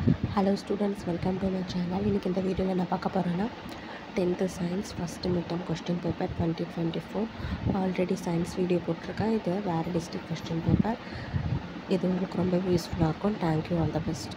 Hello students, welcome to my channel. இன்னைக்கு இந்த வீடியோவில் நான் பார்க்க போகிறேன்னா 10th science first midterm question paper 2024 already science video போட்டிருக்கேன். இது வேறு டிஸ்ட்ரிக்ட் கொஸ்டின் பேப்பர். இது உங்களுக்கு ரொம்ப யூஸ்ஃபுல்லாக இருக்கும். Thank you, all the best.